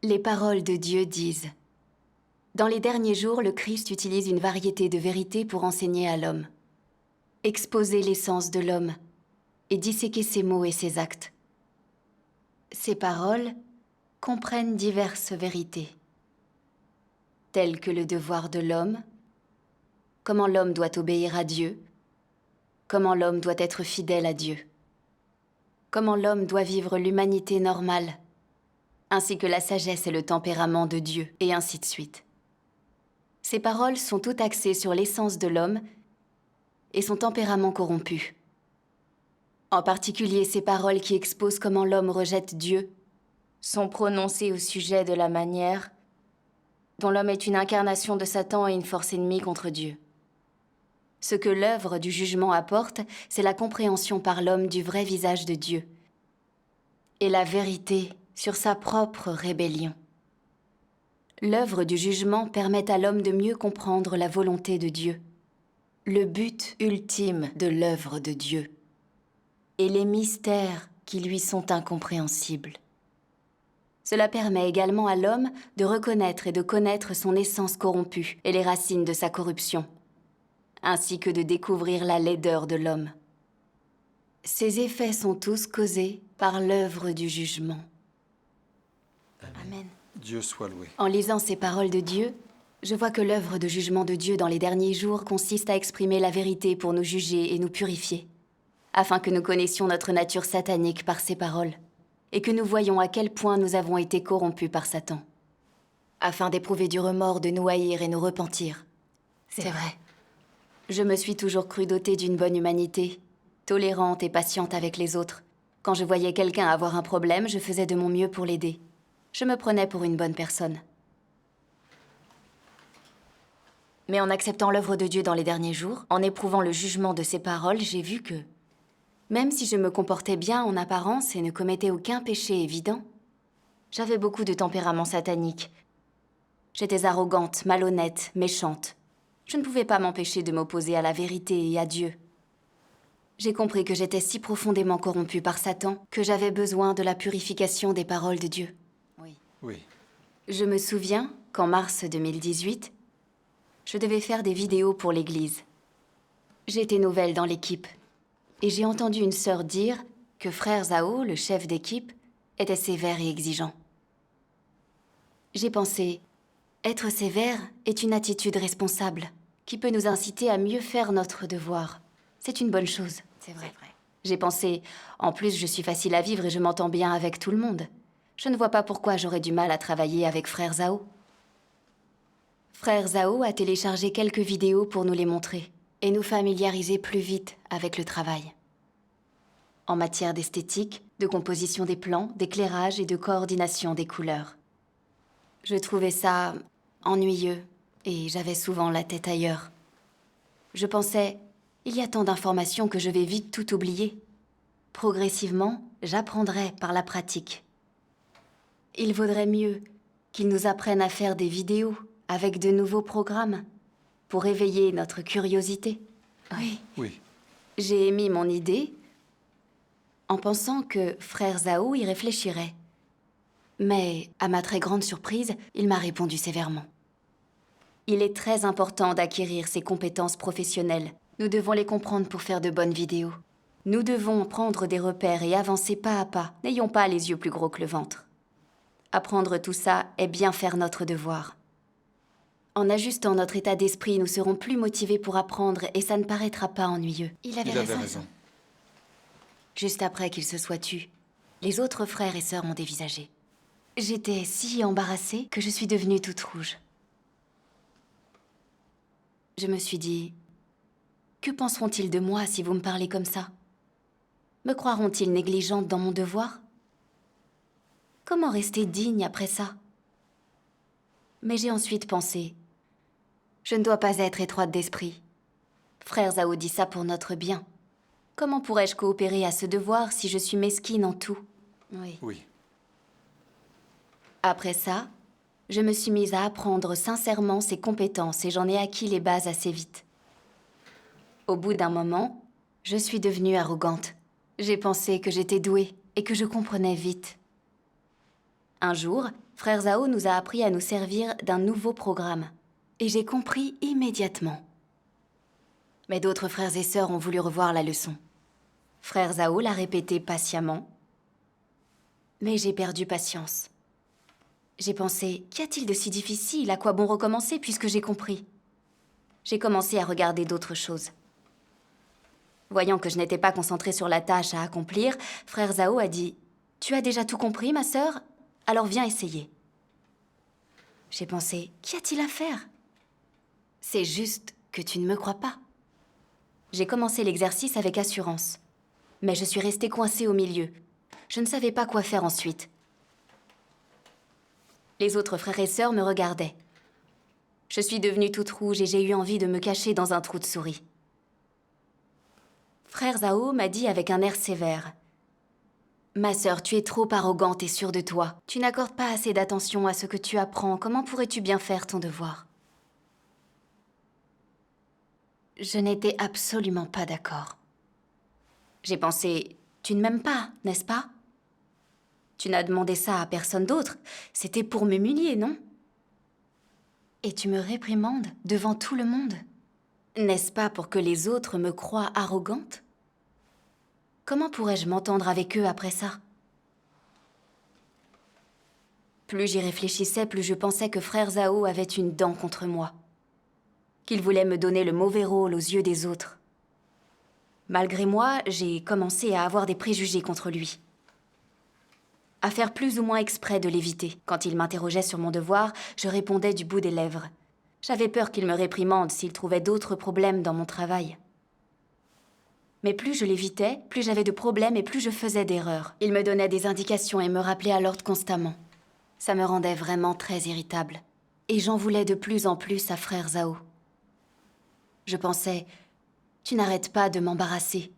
Les paroles de Dieu disent: dans les derniers jours, le Christ utilise une variété de vérités pour enseigner à l'homme, exposer l'essence de l'homme et disséquer ses mots et ses actes. Ces paroles comprennent diverses vérités, telles que le devoir de l'homme, comment l'homme doit obéir à Dieu, comment l'homme doit être fidèle à Dieu, comment l'homme doit vivre l'humanité normale, ainsi que la sagesse et le tempérament de Dieu, et ainsi de suite. Ces paroles sont toutes axées sur l'essence de l'homme et son tempérament corrompu. En particulier, ces paroles qui exposent comment l'homme rejette Dieu sont prononcées au sujet de la manière dont l'homme est une incarnation de Satan et une force ennemie contre Dieu. Ce que l'œuvre du jugement apporte, c'est la compréhension par l'homme du vrai visage de Dieu et la vérité sur sa propre rébellion. L'œuvre du jugement permet à l'homme de mieux comprendre la volonté de Dieu, le but ultime de l'œuvre de Dieu, et les mystères qui lui sont incompréhensibles. Cela permet également à l'homme de reconnaître et de connaître son essence corrompue et les racines de sa corruption, ainsi que de découvrir la laideur de l'homme. Ces effets sont tous causés par l'œuvre du jugement. Amen. Dieu soit loué. En lisant ces paroles de Dieu, je vois que l'œuvre de jugement de Dieu dans les derniers jours consiste à exprimer la vérité pour nous juger et nous purifier, afin que nous connaissions notre nature satanique par ces paroles, et que nous voyions à quel point nous avons été corrompus par Satan, afin d'éprouver du remords, de nous haïr et nous repentir. C'est vrai. Je me suis toujours cru dotée d'une bonne humanité, tolérante et patiente avec les autres. Quand je voyais quelqu'un avoir un problème, je faisais de mon mieux pour l'aider. Je me prenais pour une bonne personne. Mais en acceptant l'œuvre de Dieu dans les derniers jours, en éprouvant le jugement de ses paroles, j'ai vu que, même si je me comportais bien en apparence et ne commettais aucun péché évident, j'avais beaucoup de tempérament satanique. J'étais arrogante, malhonnête, méchante. Je ne pouvais pas m'empêcher de m'opposer à la vérité et à Dieu. J'ai compris que j'étais si profondément corrompue par Satan que j'avais besoin de la purification des paroles de Dieu. Oui. Je me souviens qu'en mars 2018, je devais faire des vidéos pour l'église. J'étais nouvelle dans l'équipe et j'ai entendu une sœur dire que frère Zhao, le chef d'équipe, était sévère et exigeant. J'ai pensé, être sévère est une attitude responsable qui peut nous inciter à mieux faire notre devoir. C'est une bonne chose. C'est vrai. J'ai pensé, en plus je suis facile à vivre et je m'entends bien avec tout le monde. Je ne vois pas pourquoi j'aurais du mal à travailler avec frère Zhao. Frère Zhao a téléchargé quelques vidéos pour nous les montrer et nous familiariser plus vite avec le travail. En matière d'esthétique, de composition des plans, d'éclairage et de coordination des couleurs. Je trouvais ça ennuyeux et j'avais souvent la tête ailleurs. Je pensais, il y a tant d'informations que je vais vite tout oublier. Progressivement, j'apprendrai par la pratique. Il vaudrait mieux qu'ils nous apprennent à faire des vidéos avec de nouveaux programmes pour éveiller notre curiosité. Oui. J'ai émis mon idée en pensant que frère Zhao y réfléchirait. Mais, à ma très grande surprise, il m'a répondu sévèrement. Il est très important d'acquérir ces compétences professionnelles. Nous devons les comprendre pour faire de bonnes vidéos. Nous devons prendre des repères et avancer pas à pas. N'ayons pas les yeux plus gros que le ventre. Apprendre tout ça est bien faire notre devoir. En ajustant notre état d'esprit, nous serons plus motivés pour apprendre et ça ne paraîtra pas ennuyeux. Il avait raison. Juste après qu'il se soit tu, les autres frères et sœurs ont dévisagé. J'étais si embarrassée que je suis devenue toute rouge. Je me suis dit, que penseront-ils de moi si vous me parlez comme ça? Me croiront-ils négligente dans mon devoir? Comment rester digne après ça? Mais j'ai ensuite pensé, je ne dois pas être étroite d'esprit. Frère Zhao dit ça pour notre bien. Comment pourrais-je coopérer à ce devoir si je suis mesquine en tout? Oui. Après ça, je me suis mise à apprendre sincèrement ces compétences et j'en ai acquis les bases assez vite. Au bout d'un moment, je suis devenue arrogante. J'ai pensé que j'étais douée et que je comprenais vite. Un jour, Frère Zhao nous a appris à nous servir d'un nouveau programme. Et j'ai compris immédiatement. Mais d'autres frères et sœurs ont voulu revoir la leçon. Frère Zhao l'a répété patiemment. Mais j'ai perdu patience. J'ai pensé, qu'y a-t-il de si difficile? À quoi bon recommencer puisque j'ai compris? J'ai commencé à regarder d'autres choses. Voyant que je n'étais pas concentrée sur la tâche à accomplir, Frère Zhao a dit « Tu as déjà tout compris, ma sœur? Alors viens essayer. » J'ai pensé « Qu'y a-t-il à faire? C'est juste que tu ne me crois pas. » J'ai commencé l'exercice avec assurance. Mais je suis restée coincée au milieu. Je ne savais pas quoi faire ensuite. Les autres frères et sœurs me regardaient. Je suis devenue toute rouge et j'ai eu envie de me cacher dans un trou de souris. Frère Zhao m'a dit avec un air sévère. « Ma sœur, tu es trop arrogante et sûre de toi. Tu n'accordes pas assez d'attention à ce que tu apprends. Comment pourrais-tu bien faire ton devoir ?» Je n'étais absolument pas d'accord. J'ai pensé, tu ne m'aimes pas, n'est-ce pas? Tu n'as demandé ça à personne d'autre. C'était pour m'humilier, non? Et tu me réprimandes devant tout le monde. N'est-ce pas pour que les autres me croient arrogante? Comment pourrais-je m'entendre avec eux après ça? Plus j'y réfléchissais, plus je pensais que Frère Zhao avait une dent contre moi. Qu'il voulait me donner le mauvais rôle aux yeux des autres. Malgré moi, j'ai commencé à avoir des préjugés contre lui. À faire plus ou moins exprès de l'éviter. Quand il m'interrogeait sur mon devoir, je répondais du bout des lèvres. J'avais peur qu'il me réprimande s'il trouvait d'autres problèmes dans mon travail. Mais plus je l'évitais, plus j'avais de problèmes et plus je faisais d'erreurs. Il me donnait des indications et me rappelait à l'ordre constamment. Ça me rendait vraiment très irritable. Et j'en voulais de plus en plus à Frère Zhao. Je pensais, tu n'arrêtes pas de m'embarrasser.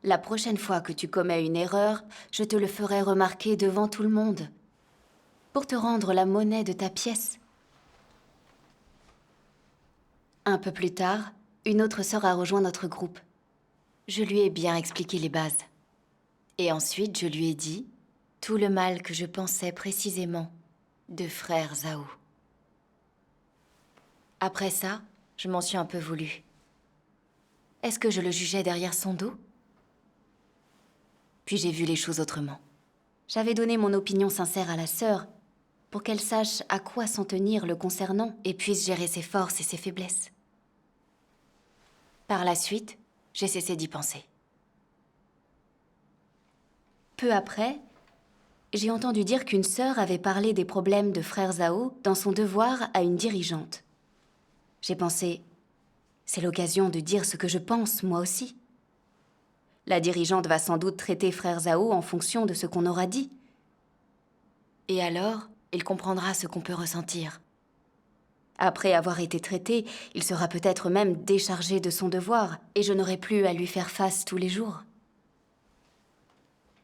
La prochaine fois que tu commets une erreur, je te le ferai remarquer devant tout le monde, pour te rendre la monnaie de ta pièce. Un peu plus tard, une autre sœur a rejoint notre groupe. Je lui ai bien expliqué les bases. Et ensuite, je lui ai dit tout le mal que je pensais précisément de Frère Zhao. Après ça, je m'en suis un peu voulu. Est-ce que je le jugeais derrière son dos? Puis j'ai vu les choses autrement. J'avais donné mon opinion sincère à la sœur pour qu'elle sache à quoi s'en tenir le concernant et puisse gérer ses forces et ses faiblesses. Par la suite, j'ai cessé d'y penser. Peu après, j'ai entendu dire qu'une sœur avait parlé des problèmes de Frère Zhao dans son devoir à une dirigeante. J'ai pensé, c'est l'occasion de dire ce que je pense, moi aussi. La dirigeante va sans doute traiter Frère Zhao en fonction de ce qu'on aura dit. Et alors, il comprendra ce qu'on peut ressentir. Après avoir été traité, il sera peut-être même déchargé de son devoir, et je n'aurai plus à lui faire face tous les jours.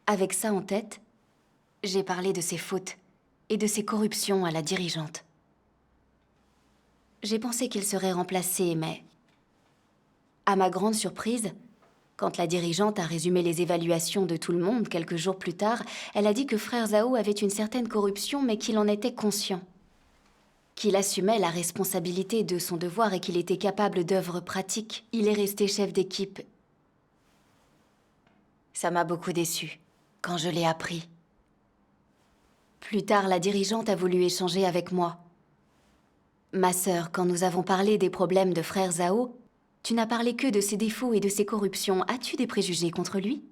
Avec ça en tête, j'ai parlé de ses fautes et de ses corruptions à la dirigeante. J'ai pensé qu'il serait remplacé, mais... à ma grande surprise, quand la dirigeante a résumé les évaluations de tout le monde quelques jours plus tard, elle a dit que Frère Zhao avait une certaine corruption, mais qu'il en était conscient. Qu'il assumait la responsabilité de son devoir et qu'il était capable d'œuvres pratiques. Il est resté chef d'équipe. Ça m'a beaucoup déçue, quand je l'ai appris. Plus tard, la dirigeante a voulu échanger avec moi. Ma sœur, quand nous avons parlé des problèmes de Frère Zhao, tu n'as parlé que de ses défauts et de ses corruptions. As-tu des préjugés contre lui?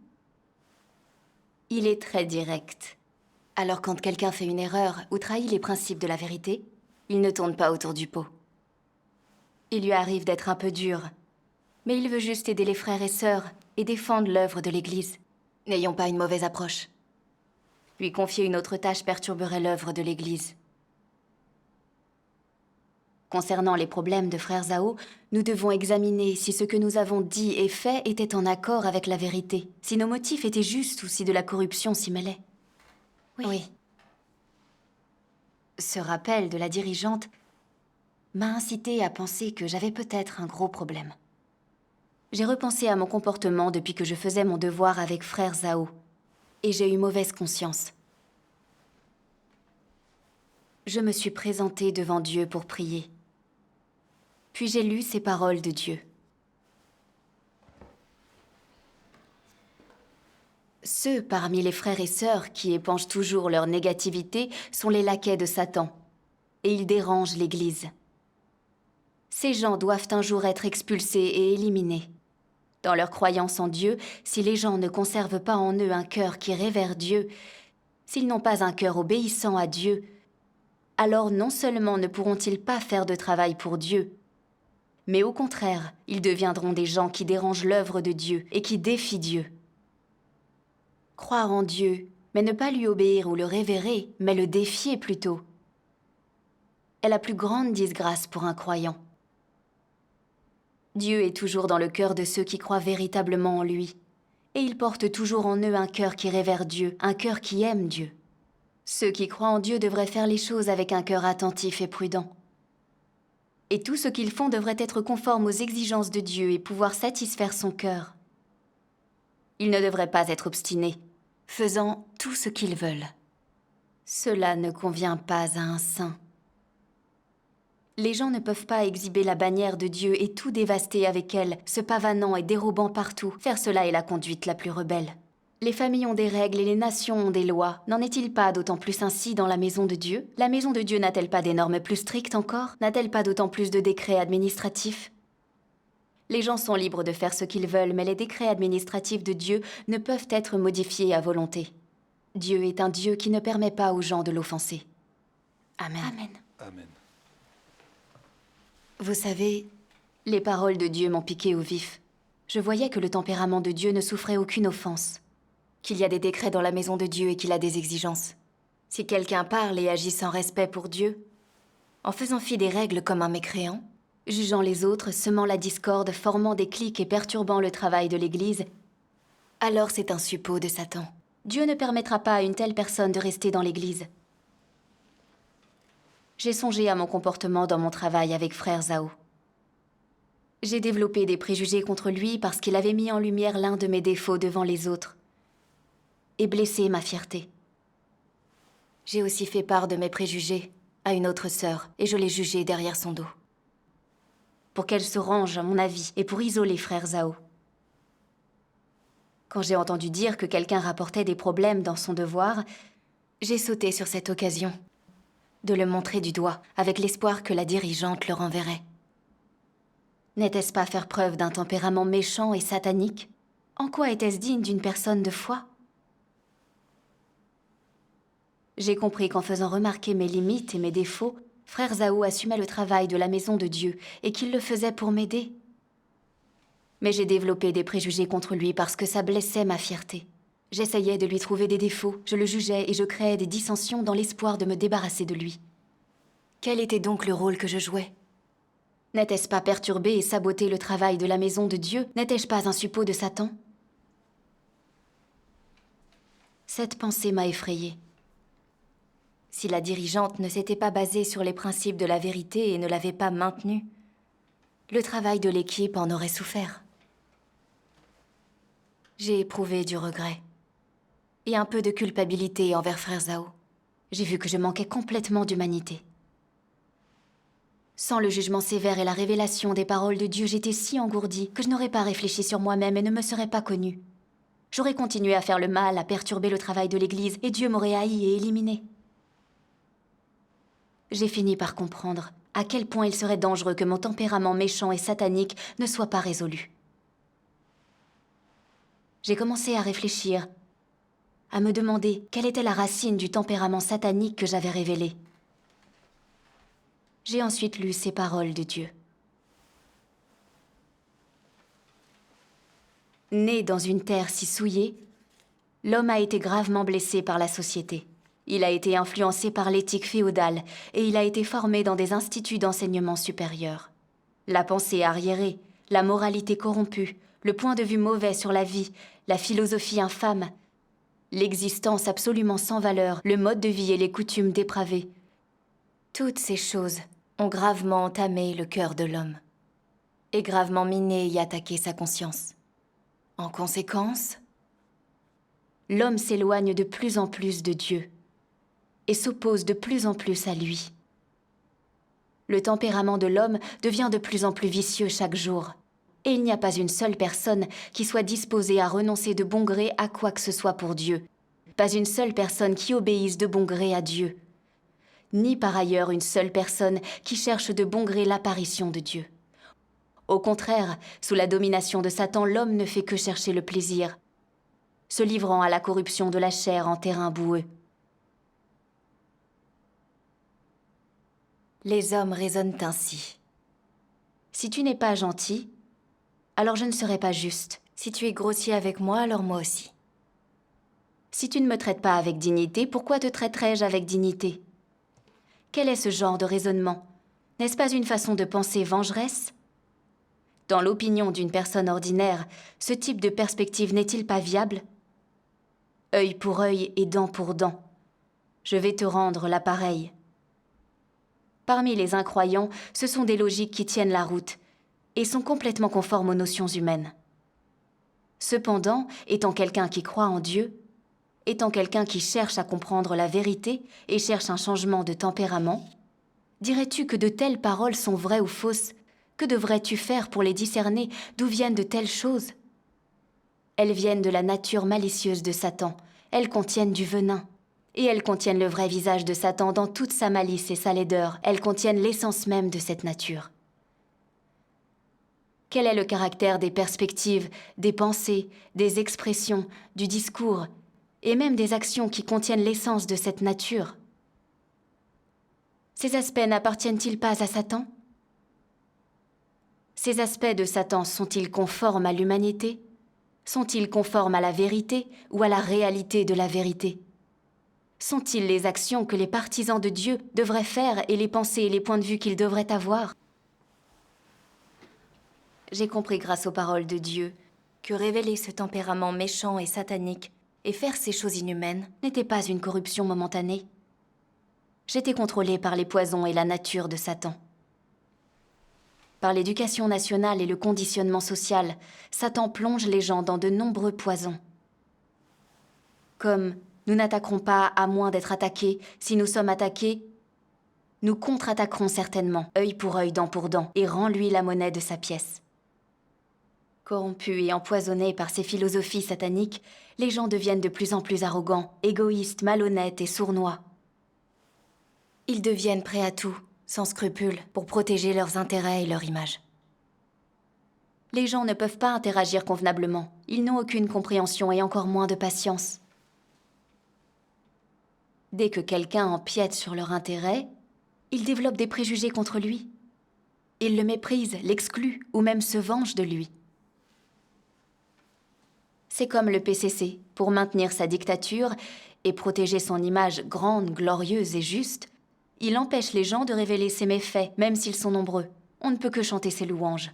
Il est très direct. Alors quand quelqu'un fait une erreur ou trahit les principes de la vérité, il ne tourne pas autour du pot. Il lui arrive d'être un peu dur, mais il veut juste aider les frères et sœurs et défendre l'œuvre de l'Église. N'ayons pas une mauvaise approche. Lui confier une autre tâche perturberait l'œuvre de l'Église. Concernant les problèmes de Frère Zhao, nous devons examiner si ce que nous avons dit et fait était en accord avec la vérité, si nos motifs étaient justes ou si de la corruption s'y mêlait. Oui. Ce rappel de la dirigeante m'a incité à penser que j'avais peut-être un gros problème. J'ai repensé à mon comportement depuis que je faisais mon devoir avec Frère Zhao, et j'ai eu mauvaise conscience. je me suis présentée devant Dieu pour prier. Puis j'ai lu ces paroles de Dieu. Ceux parmi les frères et sœurs qui épangent toujours leur négativité sont les laquais de Satan, et ils dérangent l'Église. Ces gens doivent un jour être expulsés et éliminés. Dans leur croyance en Dieu, si les gens ne conservent pas en eux un cœur qui révère Dieu, s'ils n'ont pas un cœur obéissant à Dieu, alors non seulement ne pourront-ils pas faire de travail pour Dieu, mais au contraire, ils deviendront des gens qui dérangent l'œuvre de Dieu et qui défient Dieu. Croire en Dieu, mais ne pas lui obéir ou le révérer, mais le défier plutôt, est la plus grande disgrâce pour un croyant. Dieu est toujours dans le cœur de ceux qui croient véritablement en lui, et il porte toujours en eux un cœur qui révère Dieu, un cœur qui aime Dieu. Ceux qui croient en Dieu devraient faire les choses avec un cœur attentif et prudent. Et tout ce qu'ils font devrait être conforme aux exigences de Dieu et pouvoir satisfaire son cœur. Ils ne devraient pas être obstinés, faisant tout ce qu'ils veulent. Cela ne convient pas à un saint. Les gens ne peuvent pas exhiber la bannière de Dieu et tout dévaster avec elle, se pavanant et dérobant partout. Faire cela est la conduite la plus rebelle. Les familles ont des règles et les nations ont des lois. N'en est-il pas d'autant plus ainsi dans la maison de Dieu? La maison de Dieu n'a-t-elle pas des normes plus strictes encore? N'a-t-elle pas d'autant plus de décrets administratifs? Les gens sont libres de faire ce qu'ils veulent, mais les décrets administratifs de Dieu ne peuvent être modifiés à volonté. Dieu est un Dieu qui ne permet pas aux gens de l'offenser. Amen. Amen. Amen. Vous savez, les paroles de Dieu m'ont piqué au vif. Je voyais que le tempérament de Dieu ne souffrait aucune offense, qu'il y a des décrets dans la maison de Dieu et qu'il a des exigences. Si quelqu'un parle et agit sans respect pour Dieu, en faisant fi des règles comme un mécréant, jugeant les autres, semant la discorde, formant des cliques et perturbant le travail de l'Église, alors c'est un suppôt de Satan. Dieu ne permettra pas à une telle personne de rester dans l'Église. J'ai songé à mon comportement dans mon travail avec frère Zhao. J'ai développé des préjugés contre lui parce qu'il avait mis en lumière l'un de mes défauts devant les autres et blessé ma fierté. J'ai aussi fait part de mes préjugés à une autre sœur et je l'ai jugée derrière son dos. Pour qu'elle se range à mon avis et pour isoler frère Zhao. Quand j'ai entendu dire que quelqu'un rapportait des problèmes dans son devoir, j'ai sauté sur cette occasion de le montrer du doigt, avec l'espoir que la dirigeante le renverrait. N'était-ce pas faire preuve d'un tempérament méchant et satanique? En quoi était-ce digne d'une personne de foi? J'ai compris qu'en faisant remarquer mes limites et mes défauts, frère Zhao assumait le travail de la maison de Dieu et qu'il le faisait pour m'aider. Mais j'ai développé des préjugés contre lui parce que ça blessait ma fierté. J'essayais de lui trouver des défauts, je le jugeais et je créais des dissensions dans l'espoir de me débarrasser de lui. Quel était donc le rôle que je jouais? N'était-ce pas perturber et saboter le travail de la maison de Dieu? N'étais-je pas un suppôt de Satan? Cette pensée m'a effrayée. Si la dirigeante ne s'était pas basée sur les principes de la vérité et ne l'avait pas maintenu, le travail de l'équipe en aurait souffert. J'ai éprouvé du regret et un peu de culpabilité envers frère Zhao. J'ai vu que je manquais complètement d'humanité. Sans le jugement sévère et la révélation des paroles de Dieu, j'étais si engourdie que je n'aurais pas réfléchi sur moi-même et ne me serais pas connue. J'aurais continué à faire le mal, à perturber le travail de l'Église, et Dieu m'aurait haï et éliminé. J'ai fini par comprendre à quel point il serait dangereux que mon tempérament méchant et satanique ne soit pas résolu. J'ai commencé à réfléchir, à me demander quelle était la racine du tempérament satanique que j'avais révélé. J'ai ensuite lu ces paroles de Dieu. Né dans une terre si souillée, l'homme a été gravement blessé par la société. Il a été influencé par l'éthique féodale et il a été formé dans des instituts d'enseignement supérieur. La pensée arriérée, la moralité corrompue, le point de vue mauvais sur la vie, la philosophie infâme, l'existence absolument sans valeur, le mode de vie et les coutumes dépravées. Toutes ces choses ont gravement entamé le cœur de l'homme et gravement miné et attaqué sa conscience. En conséquence, l'homme s'éloigne de plus en plus de Dieu et s'oppose de plus en plus à lui. Le tempérament de l'homme devient de plus en plus vicieux chaque jour, et il n'y a pas une seule personne qui soit disposée à renoncer de bon gré à quoi que ce soit pour Dieu, pas une seule personne qui obéisse de bon gré à Dieu, ni par ailleurs une seule personne qui cherche de bon gré l'apparition de Dieu. Au contraire, sous la domination de Satan, l'homme ne fait que chercher le plaisir, se livrant à la corruption de la chair en terrain boueux. Les hommes raisonnent ainsi. Si tu n'es pas gentil, alors je ne serai pas juste. Si tu es grossier avec moi, alors moi aussi. Si tu ne me traites pas avec dignité, pourquoi te traiterais-je avec dignité? Quel est ce genre de raisonnement? N'est-ce pas une façon de penser vengeresse? Dans l'opinion d'une personne ordinaire, ce type de perspective n'est-il pas viable? Œil pour œil et dent pour dent. Je vais te rendre l'appareil. Parmi les incroyants, ce sont des logiques qui tiennent la route et sont complètement conformes aux notions humaines. Cependant, étant quelqu'un qui croit en Dieu, étant quelqu'un qui cherche à comprendre la vérité et cherche un changement de tempérament, dirais-tu que de telles paroles sont vraies ou fausses? Que devrais-tu faire pour les discerner? D'où viennent de telles choses? Elles viennent de la nature malicieuse de Satan. Elles contiennent du venin. Et elles contiennent le vrai visage de Satan dans toute sa malice et sa laideur. Elles contiennent l'essence même de cette nature. Quel est le caractère des perspectives, des pensées, des expressions, du discours, et même des actions qui contiennent l'essence de cette nature? Ces aspects n'appartiennent-ils pas à Satan? Ces aspects de Satan sont-ils conformes à l'humanité? Sont-ils conformes à la vérité ou à la réalité de la vérité? Sont-ils les actions que les partisans de Dieu devraient faire et les pensées et les points de vue qu'ils devraient avoir? J'ai compris grâce aux paroles de Dieu que révéler ce tempérament méchant et satanique et faire ces choses inhumaines n'était pas une corruption momentanée. J'étais contrôlée par les poisons et la nature de Satan. Par l'éducation nationale et le conditionnement social, Satan plonge les gens dans de nombreux poisons. Comme « nous n'attaquerons pas à moins d'être attaqués, si nous sommes attaqués, nous contre-attaquerons certainement, œil pour œil, dent pour dent, et rends-lui la monnaie de sa pièce ». Corrompus et empoisonnés par ces philosophies sataniques, les gens deviennent de plus en plus arrogants, égoïstes, malhonnêtes et sournois. Ils deviennent prêts à tout, sans scrupules, pour protéger leurs intérêts et leur image. Les gens ne peuvent pas interagir convenablement. Ils n'ont aucune compréhension et encore moins de patience. Dès que quelqu'un empiète sur leur intérêt, ils développent des préjugés contre lui. Ils le méprisent, l'excluent ou même se vengent de lui. C'est comme le PCC, pour maintenir sa dictature et protéger son image grande, glorieuse et juste, il empêche les gens de révéler ses méfaits, même s'ils sont nombreux. On ne peut que chanter ses louanges.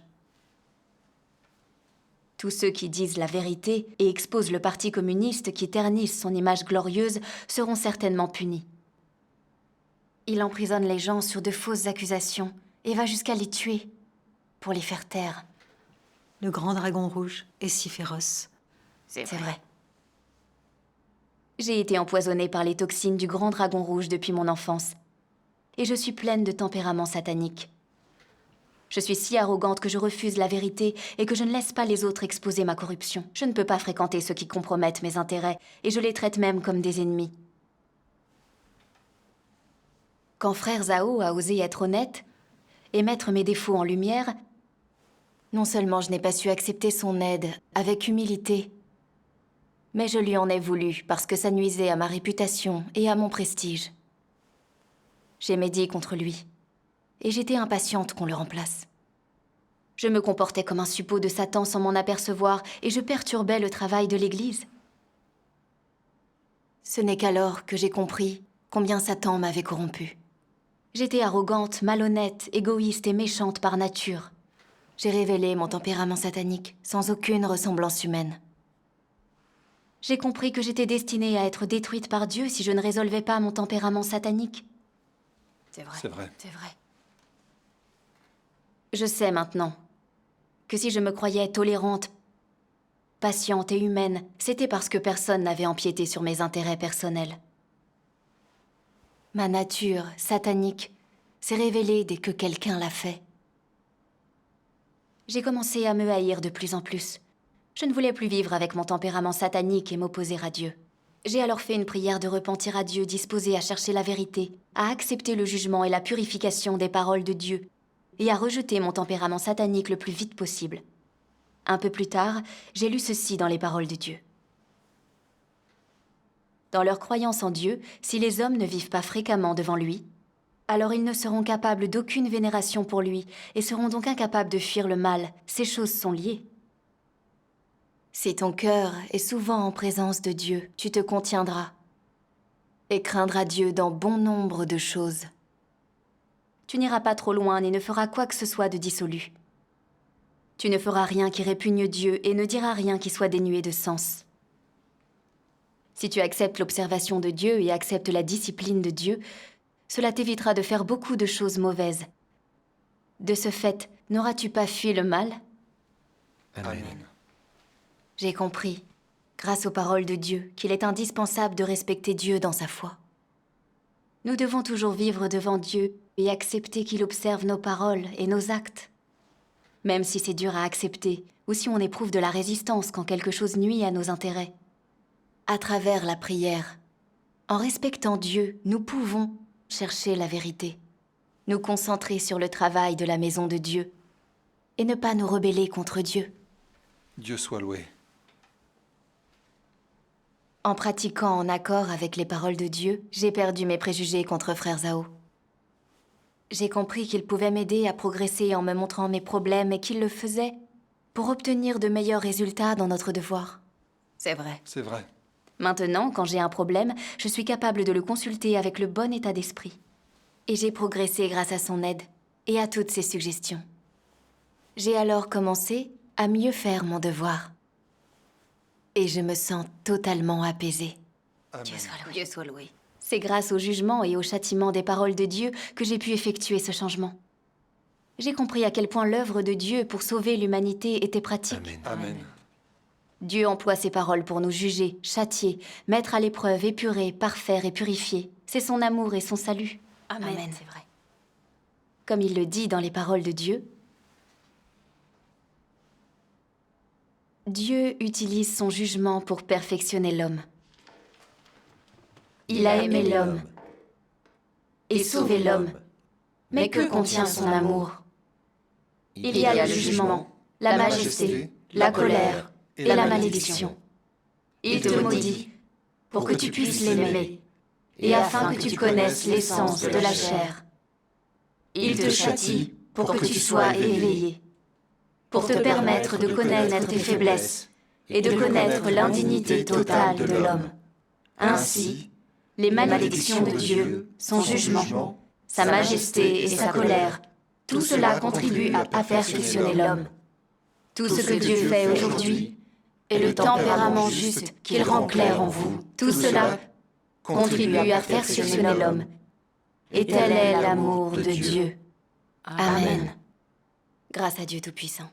Tous ceux qui disent la vérité et exposent le parti communiste qui ternissent son image glorieuse seront certainement punis. Il emprisonne les gens sur de fausses accusations et va jusqu'à les tuer pour les faire taire. Le grand dragon rouge est si féroce. C'est vrai. J'ai été empoisonnée par les toxines du grand dragon rouge depuis mon enfance. Et je suis pleine de tempérament satanique. Je suis si arrogante que je refuse la vérité et que je ne laisse pas les autres exposer ma corruption. Je ne peux pas fréquenter ceux qui compromettent mes intérêts et je les traite même comme des ennemis. Quand frère Zhao a osé être honnête et mettre mes défauts en lumière, non seulement je n'ai pas su accepter son aide avec humilité, mais je lui en ai voulu parce que ça nuisait à ma réputation et à mon prestige. J'ai médit contre lui, et j'étais impatiente qu'on le remplace. Je me comportais comme un suppôt de Satan sans m'en apercevoir, et je perturbais le travail de l'Église. Ce n'est qu'alors que j'ai compris combien Satan m'avait corrompue. J'étais arrogante, malhonnête, égoïste et méchante par nature. J'ai révélé mon tempérament satanique, sans aucune ressemblance humaine. J'ai compris que j'étais destinée à être détruite par Dieu si je ne résolvais pas mon tempérament satanique. C'est vrai. C'est vrai. C'est vrai. Je sais maintenant que si je me croyais tolérante, patiente et humaine, c'était parce que personne n'avait empiété sur mes intérêts personnels. Ma nature, satanique, s'est révélée dès que quelqu'un l'a fait. J'ai commencé à me haïr de plus en plus. Je ne voulais plus vivre avec mon tempérament satanique et m'opposer à Dieu. J'ai alors fait une prière de repentir à Dieu, disposée à chercher la vérité, à accepter le jugement et la purification des paroles de Dieu, et à rejeter mon tempérament satanique le plus vite possible. Un peu plus tard, j'ai lu ceci dans les paroles de Dieu. Dans leur croyance en Dieu, si les hommes ne vivent pas fréquemment devant lui, alors ils ne seront capables d'aucune vénération pour lui et seront donc incapables de fuir le mal. Ces choses sont liées. Si ton cœur est souvent en présence de Dieu, tu te contiendras et craindras Dieu dans bon nombre de choses. Tu n'iras pas trop loin et ne feras quoi que ce soit de dissolu. Tu ne feras rien qui répugne Dieu et ne diras rien qui soit dénué de sens. Si tu acceptes l'observation de Dieu et acceptes la discipline de Dieu, cela t'évitera de faire beaucoup de choses mauvaises. De ce fait, n'auras-tu pas fui le mal ? Amen. J'ai compris, grâce aux paroles de Dieu, qu'il est indispensable de respecter Dieu dans sa foi. Nous devons toujours vivre devant Dieu et accepter qu'il observe nos paroles et nos actes. Même si c'est dur à accepter, ou si on éprouve de la résistance quand quelque chose nuit à nos intérêts. À travers la prière, en respectant Dieu, nous pouvons chercher la vérité, nous concentrer sur le travail de la maison de Dieu et ne pas nous rebeller contre Dieu. Dieu soit loué. En pratiquant en accord avec les paroles de Dieu, j'ai perdu mes préjugés contre Frère Zhao. J'ai compris qu'il pouvait m'aider à progresser en me montrant mes problèmes et qu'il le faisait pour obtenir de meilleurs résultats dans notre devoir. C'est vrai. C'est vrai. Maintenant, quand j'ai un problème, je suis capable de le consulter avec le bon état d'esprit. Et j'ai progressé grâce à son aide et à toutes ses suggestions. J'ai alors commencé à mieux faire mon devoir. Et je me sens totalement apaisée. Amen. Dieu soit loué. C'est grâce au jugement et au châtiment des paroles de Dieu que j'ai pu effectuer ce changement. J'ai compris à quel point l'œuvre de Dieu pour sauver l'humanité était pratique. Amen. Amen. Dieu emploie ses paroles pour nous juger, châtier, mettre à l'épreuve, épurer, parfaire et purifier. C'est son amour et son salut. Amen. C'est vrai. Comme il le dit dans les paroles de Dieu, Dieu utilise son jugement pour perfectionner l'homme. Il a aimé l'homme et sauvé l'homme. Mais que contient son amour? Il y a le jugement, la majesté, la colère et la malédiction. Il te maudit pour que tu puisses l'aimer et afin que tu connaisses l'essence de la chair. Il te châtie pour que tu sois éveillé, pour te permettre de connaître tes faiblesses et de connaître l'indignité totale de l'homme. Ainsi, les malédictions de Dieu, son jugement, sa majesté et sa colère, tout cela contribue à perfectionner l'homme. Tout ce que Dieu fait aujourd'hui et le tempérament juste qu'il rend clair en vous, tout cela contribue à perfectionner l'homme. Et tel est l'amour de Dieu. Amen. Grâce à Dieu Tout-Puissant.